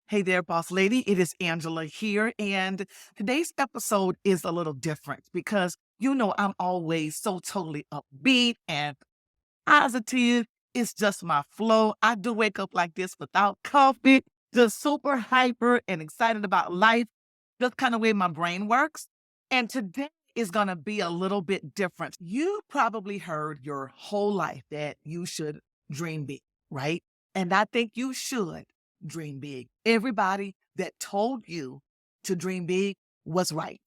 Hey there, boss lady. It is Angela here. And today's episode is a little different because I'm always so totally upbeat and positive. It's just my flow. I do wake up like this without coffee, just super hyper and excited about life. Just kind of way my brain works. And today is going to be a little bit different. You probably heard your whole life that you should dream big, right? And I think you should dream big. Everybody that told you to dream big was right.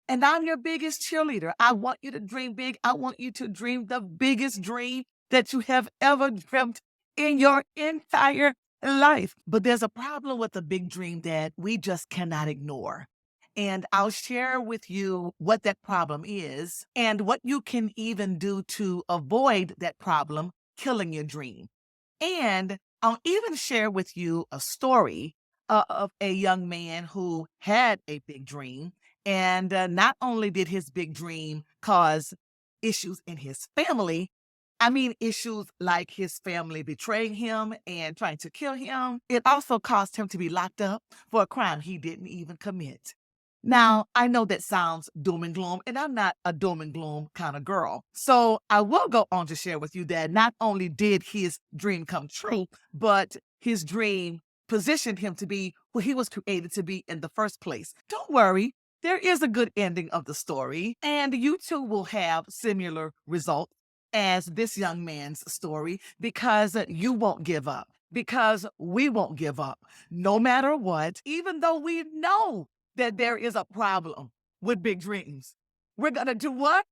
And I'm your biggest cheerleader. I want you to dream big. I want you to dream the biggest dream that you have ever dreamt in your entire life. But there's a problem with a big dream that we just cannot ignore. And I'll share with you what that problem is and what you can even do to avoid that problem killing your dream. And I'll even share with you a story of a young man who had a big dream. And not only did his big dream cause issues in his family, I mean, issues like his family betraying him and trying to kill him, it also caused him to be locked up for a crime he didn't even commit. Now, I know that sounds doom and gloom, and I'm not a doom and gloom kind of girl. So I will go on to share with you that not only did his dream come true, but his dream positioned him to be who he was created to be in the first place. Don't worry, there is a good ending of the story, and you too will have similar results as this young man's story because you won't give up, because we won't give up, no matter what, even though we know that there is a problem with big dreams. We're going to do what?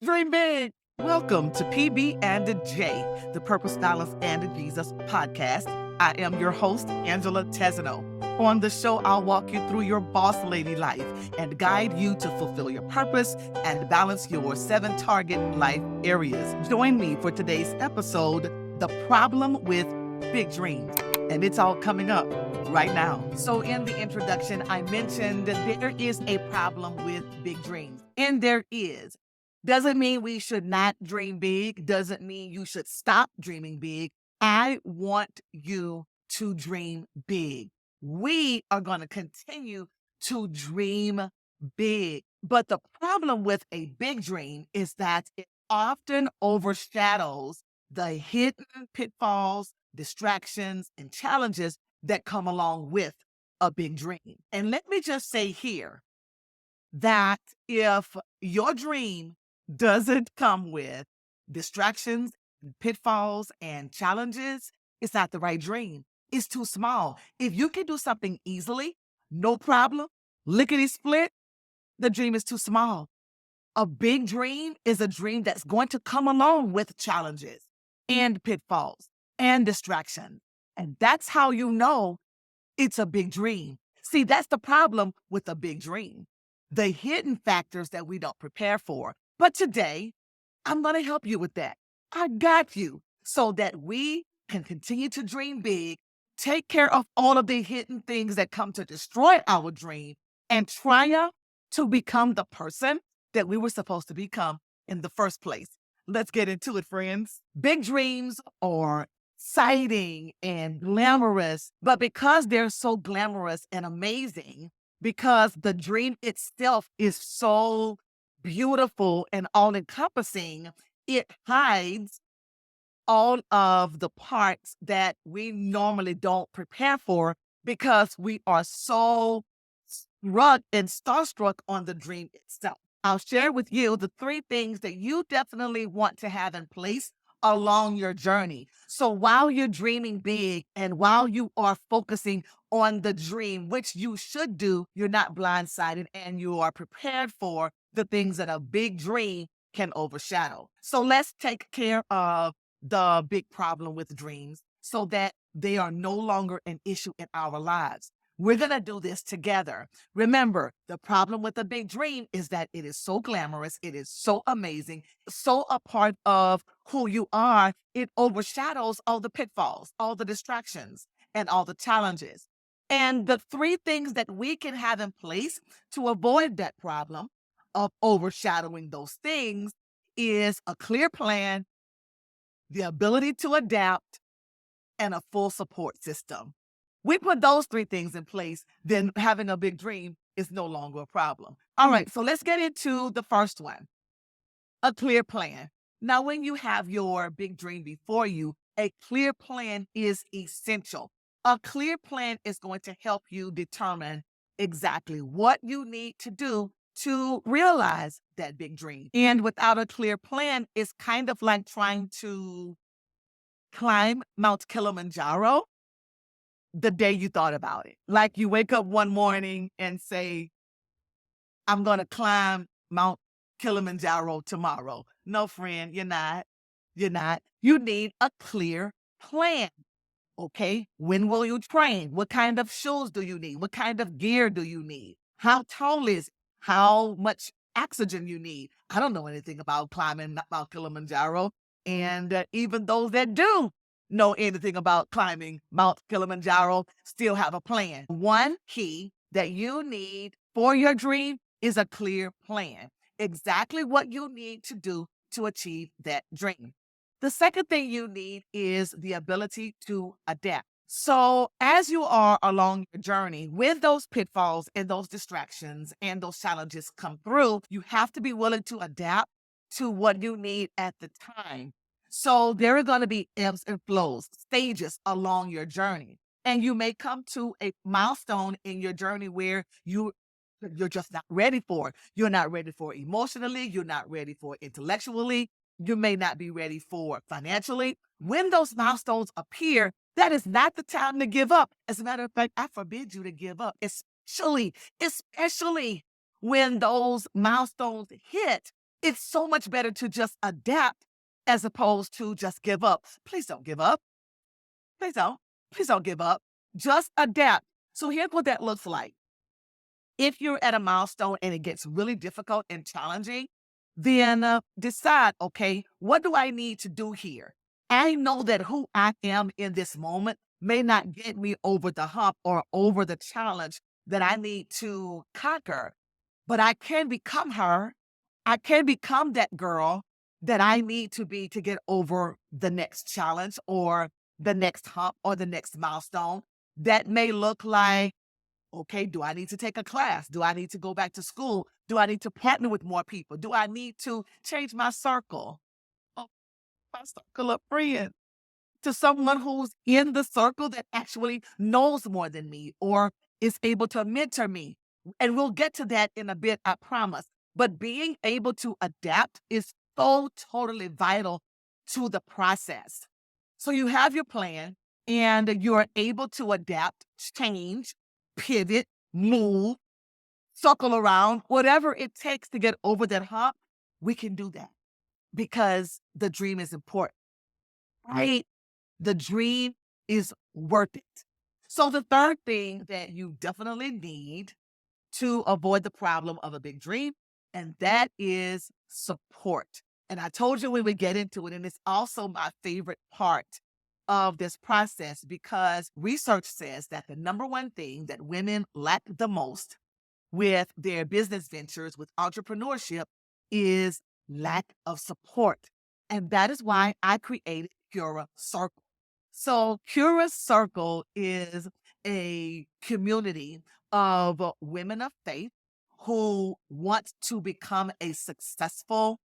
Dream big. Welcome to PB and J, the Purpose Stylist and Jesus podcast. I am your host, Angela Tezano. On the show, I'll walk you through your boss lady life and guide you to fulfill your purpose and balance your 7 target life areas. Join me for today's episode, The Problem with Big Dreams. And it's all coming up right now. So in the introduction, I mentioned that there is a problem with big dreams. And there is. Doesn't mean we should not dream big. Doesn't mean you should stop dreaming big. I want you to dream big. We are going to continue to dream big. But the problem with a big dream is that it often overshadows the hidden pitfalls, distractions, and challenges that come along with a big dream. And let me just say here that if your dream doesn't come with distractions, pitfalls, and challenges, it's not the right dream. It's too small. If you can do something easily, no problem, lickety split, the dream is too small. A big dream is a dream that's going to come along with challenges and pitfalls and distractions. And that's how you know it's a big dream. See, that's the problem with a big dream. The hidden factors that we don't prepare for. But today, I'm going to help you with that. I got you so that we can continue to dream big, take care of all of the hidden things that come to destroy our dream, and triumph to become the person that we were supposed to become in the first place. Let's get into it, friends. Big dreams are exciting and glamorous, but because they're so glamorous and amazing, because the dream itself is so beautiful and all encompassing, it hides all of the parts that we normally don't prepare for because we are so struck and starstruck on the dream itself. I'll share with you the 3 things that you definitely want to have in place along your journey. So while you're dreaming big and while you are focusing on the dream, which you should do, you're not blindsided and you are prepared for the things that a big dream can overshadow. So let's take care of the big problem with dreams so that they are no longer an issue in our lives. We're going to do this together. Remember, the problem with a big dream is that it is so glamorous, it is so amazing, so a part of who you are, it overshadows all the pitfalls, all the distractions, and all the challenges. And the 3 things that we can have in place to avoid that problem of overshadowing those things is a clear plan, the ability to adapt, and a full support system. We put those three things in place, then having a big dream is no longer a problem. All right, so let's get into the first one, a clear plan. Now, when you have your big dream before you, a clear plan is essential. A clear plan is going to help you determine exactly what you need to do to realize that big dream. And without a clear plan, it's kind of like trying to climb Mount Kilimanjaro the day you thought about it. Like you wake up one morning and say, I'm going to climb Mount Kilimanjaro tomorrow. No, friend, you're not. You're not. You need a clear plan. Okay. When will you train? What kind of shoes do you need? What kind of gear do you need? How tall is it? How much oxygen you need? I don't know anything about climbing Mount Kilimanjaro. And even those that do know anything about climbing Mount Kilimanjaro still have a plan. One key that you need for your dream is a clear plan. Exactly what you need to do to achieve that dream. The second thing you need is the ability to adapt. So, as you are along your journey, when those pitfalls and those distractions and those challenges come through, you have to be willing to adapt to what you need at the time. So, there are going to be ebbs and flows, stages along your journey. And you may come to a milestone in your journey where you're just not ready for it. You're not ready for it emotionally. You're not ready for it intellectually. You may not be ready for it financially. When those milestones appear, that is not the time to give up. As a matter of fact, I forbid you to give up, especially when those milestones hit. It's so much better to just adapt as opposed to just give up. Please don't give up. Please don't. Please don't give up. Just adapt. So here's what that looks like. If you're at a milestone and it gets really difficult and challenging, then decide, okay, what do I need to do here? I know that who I am in this moment may not get me over the hump or over the challenge that I need to conquer, but I can become her. I can become that girl that I need to be to get over the next challenge or the next hump or the next milestone. That may look like, okay, do I need to take a class? Do I need to go back to school? Do I need to partner with more people? Do I need to change my circle? Oh, my circle of friends to someone who's in the circle that actually knows more than me or is able to mentor me. And we'll get to that in a bit, I promise. But being able to adapt is so totally vital to the process. So you have your plan and you're able to adapt, change, pivot, move, circle around, whatever it takes to get over that hump, we can do that because the dream is important, right? The dream is worth it. So the third thing that you definitely need to avoid the problem of a big dream, and that is support. And I told you we would get into it, and it's also my favorite part of this process because research says that the number one thing that women lack the most with their business ventures, with entrepreneurship, is lack of support. And that is why I created Cura Circle. So, Cura Circle is a community of women of faith who want to become a successful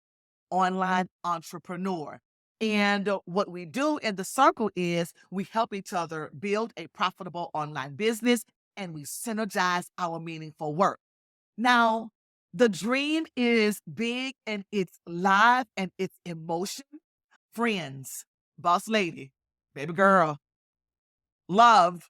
online entrepreneur. And what we do in the circle is we help each other build a profitable online business and we synergize our meaningful work. Now, the dream is big and it's live and it's emotion. Friends, boss lady, baby girl, love,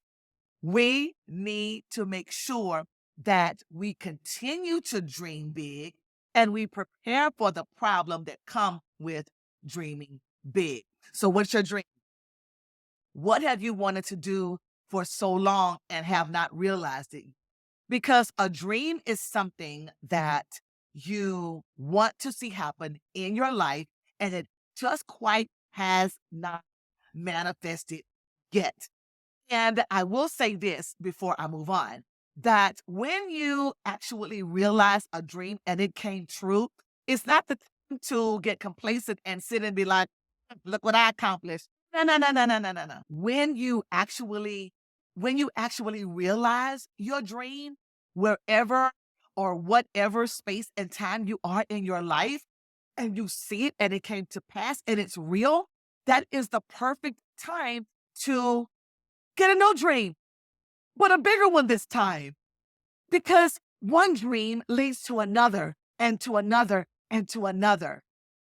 we need to make sure that we continue to dream big and we prepare for the problem that come with dreaming big. So what's your dream? What have you wanted to do for so long and have not realized it? Because a dream is something that you want to see happen in your life and it just quite has not manifested yet. And I will say this before I move on, that when you actually realize a dream and it came true, it's not the time to get complacent and sit and be like, look what I accomplished. No, no, no, no, no, no, no, no. When you actually when you actually realize your dream, wherever or whatever space and time you are in your life, and you see it and it came to pass and it's real, that is the perfect time to get a new dream, but a bigger one this time. Because one dream leads to another and to another and to another.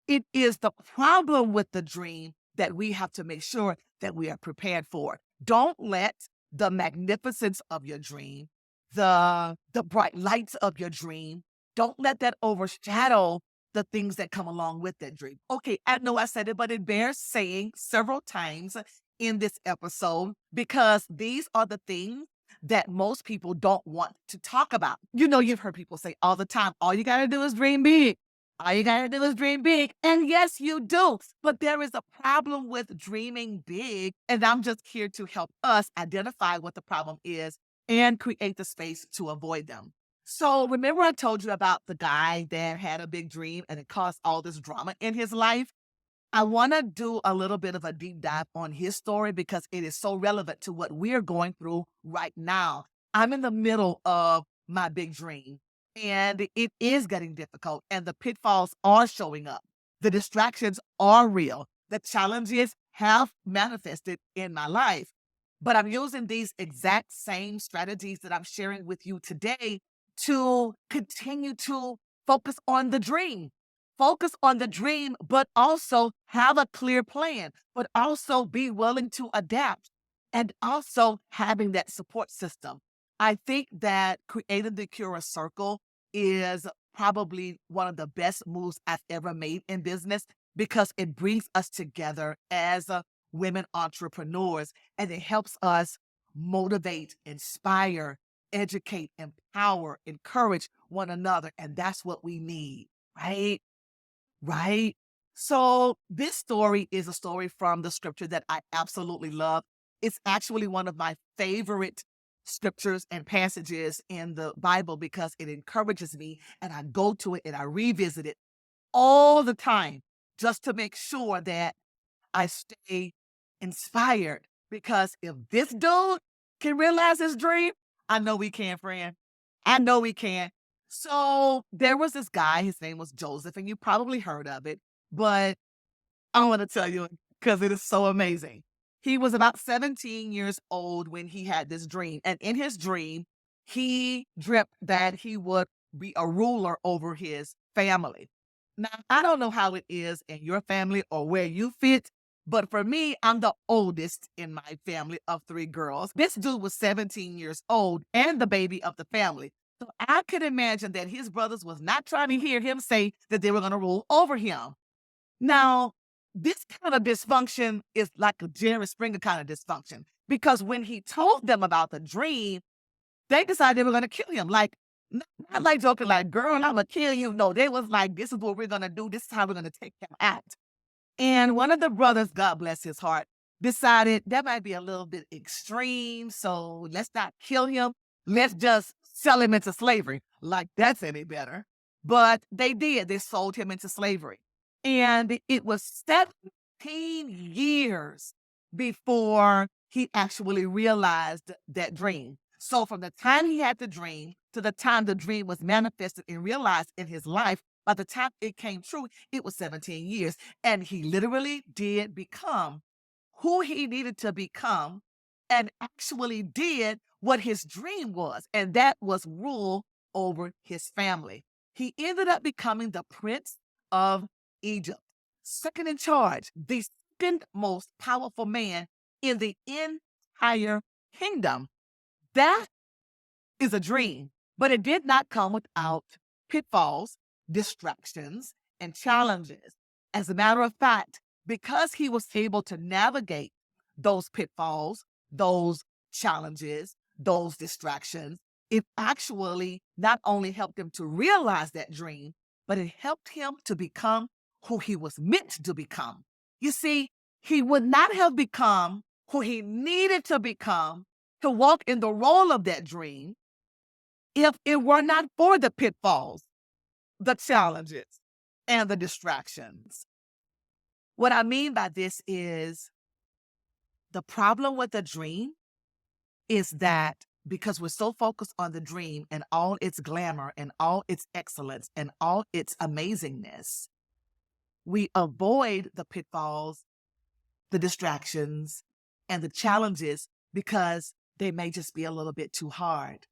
It is the problem with the dream that we have to make sure that we are prepared for. Don't let the magnificence of your dream, the bright lights of your dream, don't let that overshadow the things that come along with that dream. Okay, I know I said it, but it bears saying several times in this episode because these are the things that most people don't want to talk about. You know, you've heard people say all the time, all you got to do is dream big. All you got to do is dream big. And yes, you do. But there is a problem with dreaming big. And I'm just here to help us identify what the problem is and create the space to avoid them. So remember I told you about the guy that had a big dream and it caused all this drama in his life? I want to do a little bit of a deep dive on his story because it is so relevant to what we're going through right now. I'm in the middle of my big dream and it is getting difficult and the pitfalls are showing up. The distractions are real. The challenges have manifested in my life. But I'm using these exact same strategies that I'm sharing with you today to continue to focus on the dream. Focus on the dream, but also have a clear plan, but also be willing to adapt and also having that support system. I think that creating the Cura Circle is probably one of the best moves I've ever made in business because it brings us together as women entrepreneurs and it helps us motivate, inspire, educate, empower, encourage one another. And that's what we need, right? Right? So this story is a story from the scripture that I absolutely love. It's actually one of my favorite scriptures and passages in the Bible because it encourages me and I go to it and I revisit it all the time just to make sure that I stay inspired. Because if this dude can realize his dream, I know we can, friend. I know we can. So there was this guy, his name was Joseph, and you probably heard of it, but I want to tell you because it is so amazing. He was about 17 years old when he had this dream. And in his dream, he dreamt that he would be a ruler over his family. Now, I don't know how it is in your family or where you fit, but for me, I'm the oldest in my family of three girls. This dude was 17 years old and the baby of the family. So I could imagine that his brothers was not trying to hear him say that they were going to rule over him. Now, this kind of dysfunction is like a Jerry Springer kind of dysfunction because when he told them about the dream, they decided they were going to kill him. Like, not like joking, like, girl, I'm going to kill you. No, they was like, this is what we're going to do. This is how we're going to take him out. And one of the brothers, God bless his heart, decided that might be a little bit extreme. So let's not kill him. Let's just sell him into slavery. Like that's any better. But they did. They sold him into slavery. And it was 17 years before he actually realized that dream. So from the time he had the dream to the time the dream was manifested and realized in his life, by the time it came true, it was 17 years. And he literally did become who he needed to become and actually did what his dream was. And that was rule over his family. He ended up becoming the prince of Egypt, second in charge, the second most powerful man in the entire kingdom. That is a dream, but it did not come without pitfalls, distractions, and challenges. As a matter of fact, because he was able to navigate those pitfalls, those challenges, those distractions, it actually not only helped him to realize that dream, but it helped him to become who he was meant to become. You see, he would not have become who he needed to become to walk in the role of that dream if it were not for the pitfalls, the challenges, and the distractions. What I mean by this is the problem with a dream is that because we're so focused on the dream and all its glamour and all its excellence and all its amazingness, we avoid the pitfalls, the distractions, and the challenges because they may just be a little bit too hard.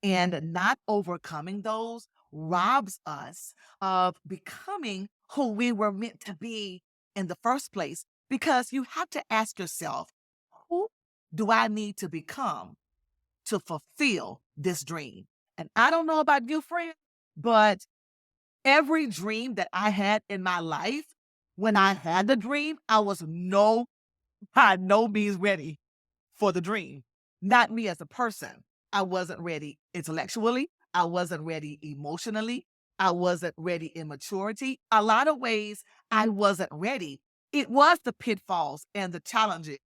And not overcoming those robs us of becoming who we were meant to be in the first place. Because you have to ask yourself, who do I need to become to fulfill this dream? And I don't know about you, friend, but every dream that I had in my life, when I had the dream, I was by no means ready for the dream. Not me as a person. I wasn't ready intellectually. I wasn't ready emotionally. I wasn't ready in maturity. A lot of ways I wasn't ready. It was the pitfalls and the challenges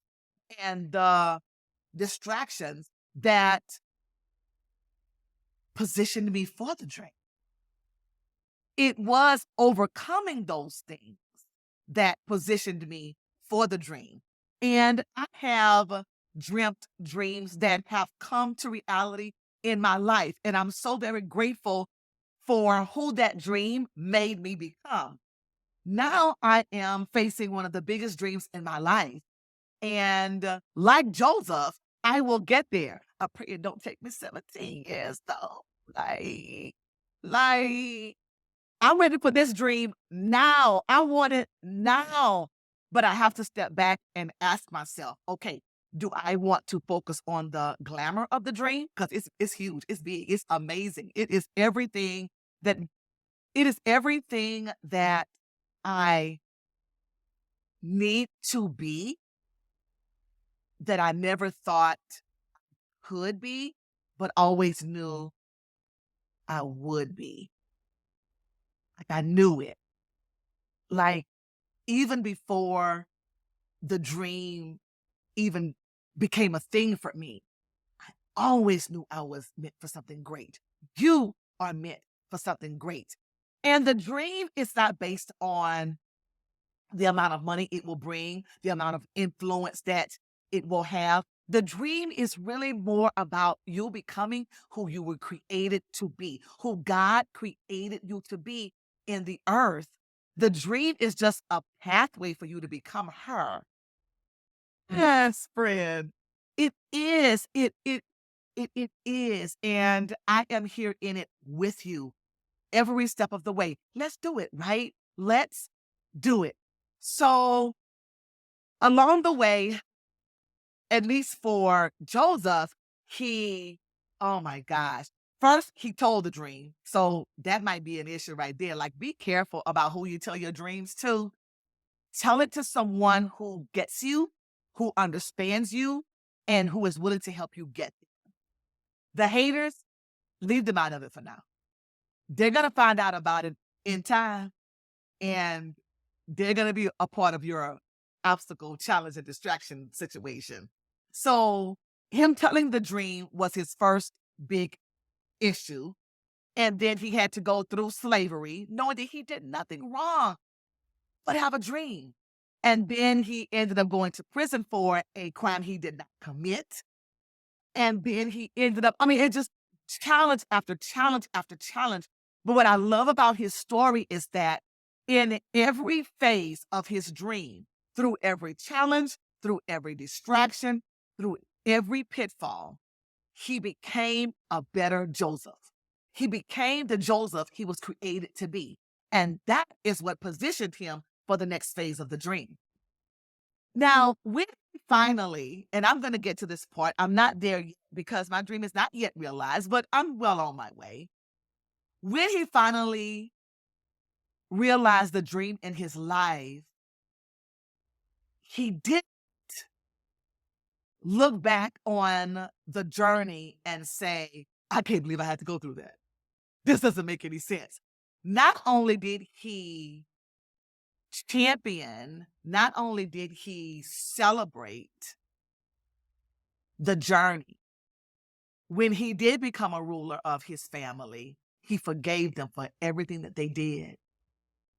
and the distractions that positioned me for the dream. It was overcoming those things that positioned me for the dream. And I have dreamt dreams that have come to reality in my life. And I'm so very grateful for who that dream made me become. Now I am facing one of the biggest dreams in my life. And like Joseph, I will get there. I pray it don't take me 17 years though. Like I'm ready for this dream now. I want it now. But I have to step back and ask myself, okay, do I want to focus on the glamour of the dream? Because it's huge, it's big, it's amazing. That it is everything that I need to be that I never thought could be, but always knew I would be. Like I knew it. Like even before the dream even became a thing for me, I always knew I was meant for something great. You are meant for something great. And the dream is not based on the amount of money it will bring, the amount of influence that it will have. The dream is really more about you becoming who you were created to be, who God created you to be in the earth. The dream is just a pathway for you to become her. Yes, friend. It is. It is. And I am here in it with you every step of the way. Let's do it, right? Let's do it. So along the way, at least for Joseph, oh my gosh. First, he told the dream. So that might be an issue right there. Like, be careful about who you tell your dreams to. Tell it to someone who gets you, who understands you, and who is willing to help you get there. The haters, leave them out of it for now. They're going to find out about it in time, and they're going to be a part of your obstacle, challenge, and distraction situation. So him telling the dream was his first big issue. And then he had to go through slavery, knowing that he did nothing wrong but have a dream. And then he ended up going to prison for a crime he did not commit. And then he ended up, it just challenge after challenge after challenge. But what I love about his story is that in every phase of his dream, through every challenge, through every distraction, through every pitfall, he became a better Joseph. He became the Joseph he was created to be. And that is what positioned him for the next phase of the dream. Now, when he finally, and I'm going to get to this part, I'm not there yet because my dream is not yet realized, but I'm well on my way. When he finally realized the dream in his life, he didn't look back on the journey and say, I can't believe I had to go through that. This doesn't make any sense. Not only did he champion, not only did he celebrate the journey, when he did become a ruler of his family, he forgave them for everything that they did.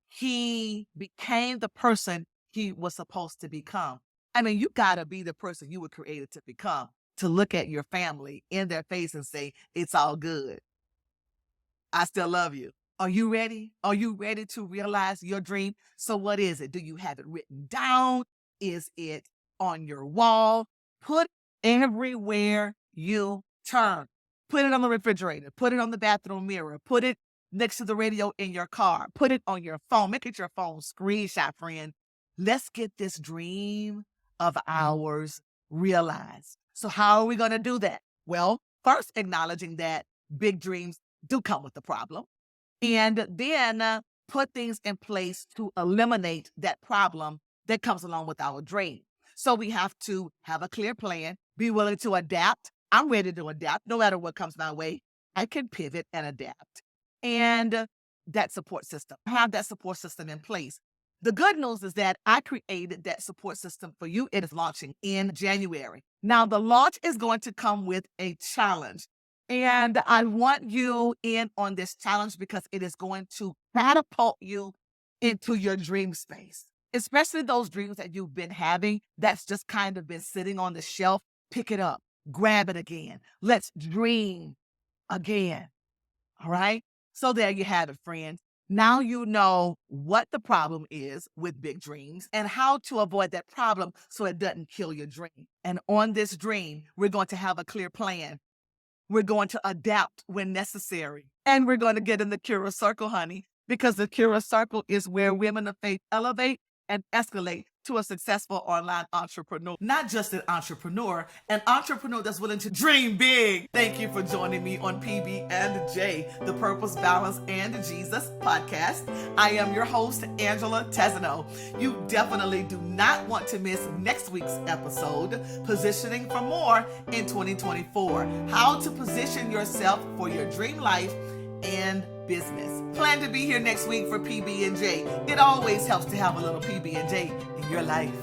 He became the person he was supposed to become. You got to be the person you were created to become to look at your family in their face and say, it's all good. I still love you. Are you ready? Are you ready to realize your dream? So what is it? Do you have it written down? Is it on your wall? Put everywhere you turn. Put it on the refrigerator. Put it on the bathroom mirror. Put it next to the radio in your car. Put it on your phone. Make it your phone screenshot, friend. Let's get this dream of ours realized. So how are we going to do that? Well, first acknowledging that big dreams do come with a problem, and then put things in place to eliminate that problem that comes along with our dream. So we have to have a clear plan, be willing to adapt. I'm ready to adapt no matter what comes my way. I can pivot and adapt. And that support system, have that support system in place. The good news is that I created that support system for you. It is launching in January. Now, the launch is going to come with a challenge. And I want you in on this challenge because it is going to catapult you into your dream space, especially those dreams that you've been having that's just kind of been sitting on the shelf. Pick it up, grab it again. Let's dream again. All right. So there you have it, friends. Now you know what the problem is with big dreams and how to avoid that problem so it doesn't kill your dream. And on this dream, we're going to have a clear plan. We're going to adapt when necessary. And we're going to get in the Cura Circle, honey, because the Cura Circle is where women of faith elevate and escalate to a successful online entrepreneur. Not just an entrepreneur that's willing to dream big. Thank you for joining me on PB and J, the Purpose, Balance, and Jesus podcast. I am your host, Angela Tezano. You definitely do not want to miss next week's episode, Positioning for More in 2024. How to position yourself for your dream life and business. Plan to be here next week for PB&J. It always helps to have a little PB&J in your life.